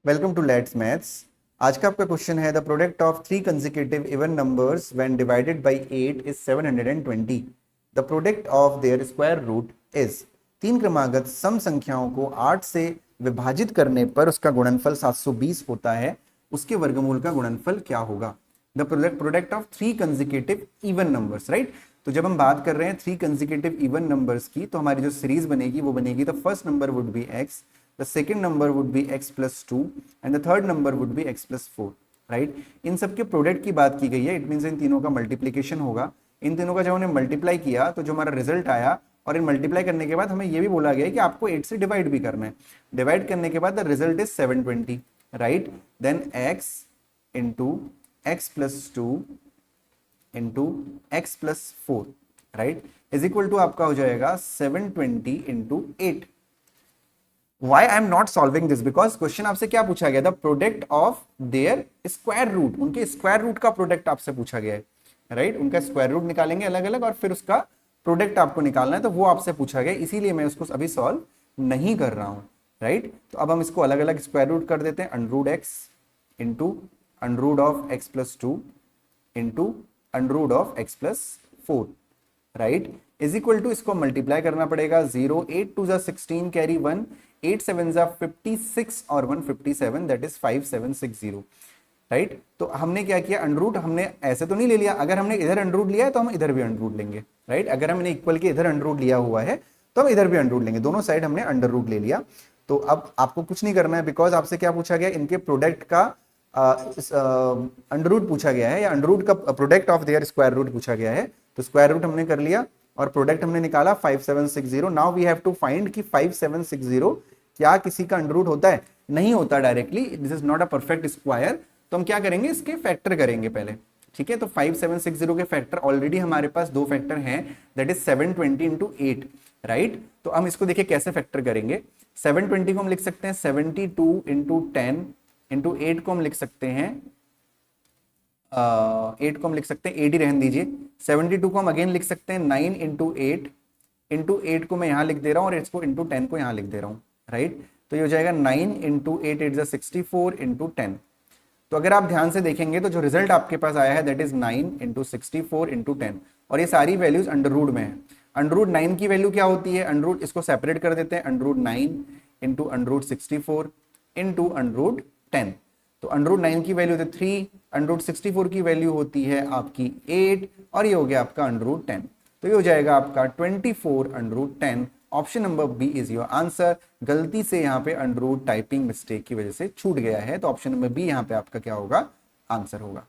Welcome to let's maths. आज का आपका क्वेश्चन है the product of three consecutive even numbers when divided by 8 is 720। The product of their square root is. तीन क्रमागत सम संख्याओं को 8 से विभाजित करने पर उसका गुणनफल 720 होता है, उसके वर्गमूल का गुणनफल क्या होगा? The product of three consecutive even numbers, right. तो जब हम बात कर रहे हैं थ्री कंसेक्यूटिव इवन नंबर्स की, तो हमारी जो सीरीज बनेगी वो बनेगी the first number would be x, the second number would be x plus 2 and the third number would be x plus 4, right. इन सब के प्रोडक्ट की बात की गई है, इट मींस इन तीनों का मल्टीप्लिकेशन होगा। इन तीनों का जब हमने मल्टीप्लाई किया तो जो हमारा रिजल्ट आया, और इन मल्टीप्लाई करने के बाद हमें ये भी बोला गया कि आपको 8 से डिवाइड भी करना है। डिवाइड करने के बाद the result is 720, right. Then x into x plus 2 into x plus 4, right, is equal to आपका हो जाएगा 720 into 8। Why I am not solving this? Because question आपसे क्या पूछा गया? The product of their square root, उनके square root का product आपसे पूछा गया है, राइट। उनका स्क्वायर रूट निकालेंगे अलग अलग और फिर उसका प्रोडक्ट आपको निकालना है, तो वो आपसे पूछा गया, इसीलिए मैं उसको अभी सॉल्व नहीं कर रहा हूं, राइट। तो अब हम इसको अलग अलग स्क्वायर रूट कर देते हैं। Underroot x into underroot of x plus 2 into underroot of x plus 4, right, is equal to, इसको मल्टीप्लाई करना पड़ेगा। 0 8 2 16 कैरी 1, 8 7 56 और 1 57, दैट इज 5760, राइट। तो हमने क्या किया, अंडरूट हमने ऐसे तो नहीं ले लिया, अगर हमने इधर अंडरूट लिया है तो हम इधर भी अंडरूट लेंगे, राइट। अगर हमने इक्वल के इधर अंडरूट लिया हुआ है तो हम इधर भी अंडरूट लेंगे, दोनों साइड हमने अंडर रूट ले लिया। तो अब आपको कुछ नहीं करना है, बिकॉज आपसे क्या पूछा गया, इनके प्रोडक्ट का अंडरूट पूछा गया है, या अंडरूट का product of their square root पूछा गया है। तो स्क्वायर रूट हमने कर लिया और प्रोडक्ट हमने निकाला 5760। Now we have to find कि 5760 क्या किसी का अंडररूट होता है? नहीं होता directly, this is not a perfect square. तो हम क्या करेंगे, इसके फैक्टर करेंगे पहले, ठीक है। तो 5760 के फैक्टर ऑलरेडी हमारे पास दो फैक्टर हैं, दैट इज 720 इंटू 8, राइट। तो हम इसको देखिए कैसे फैक्टर करेंगे। 720 को हम लिख सकते हैं 72 इंटू 10 इंटू 8 को हम लिख सकते हैं 8 को हम लिख सकते हैं 8 ही रहने दीजिए। 72 को हम अगेन लिख सकते हैं 9 इंटू 8 को मैं यहां लिख दे रहा हूं और इसको इंटू 10 को यहां लिख दे रहा हूं, राइट। तो ये हो जाएगा 9 इंटू 8 इट 64 इंटू 10। तो अगर आप ध्यान से देखेंगे तो जो रिजल्ट आपके पास आया है दैट इज 9 इंटू 64 इंटू 10, और ये सारी वैल्यूज अंडर रूट में है। अंडर रूट 9 की वैल्यू क्या होती है? अंडर रूट, इसको सेपरेट कर देते हैं, under root 9 into under root 64 into under root 10। तो अंडर रूट 9 की वैल्यू होती है 3, अंडर रूट 64 की वैल्यू होती है आपकी 8, और ये हो गया आपका अंडर रूट 10। तो ये हो जाएगा आपका 24 under root 10। Option number B is your answer. गलती से यहाँ पे अंडर रूट टाइपिंग मिस्टेक की वजह से छूट गया है, तो ऑप्शन नंबर बी यहाँ पे आपका क्या होगा? आंसर होगा।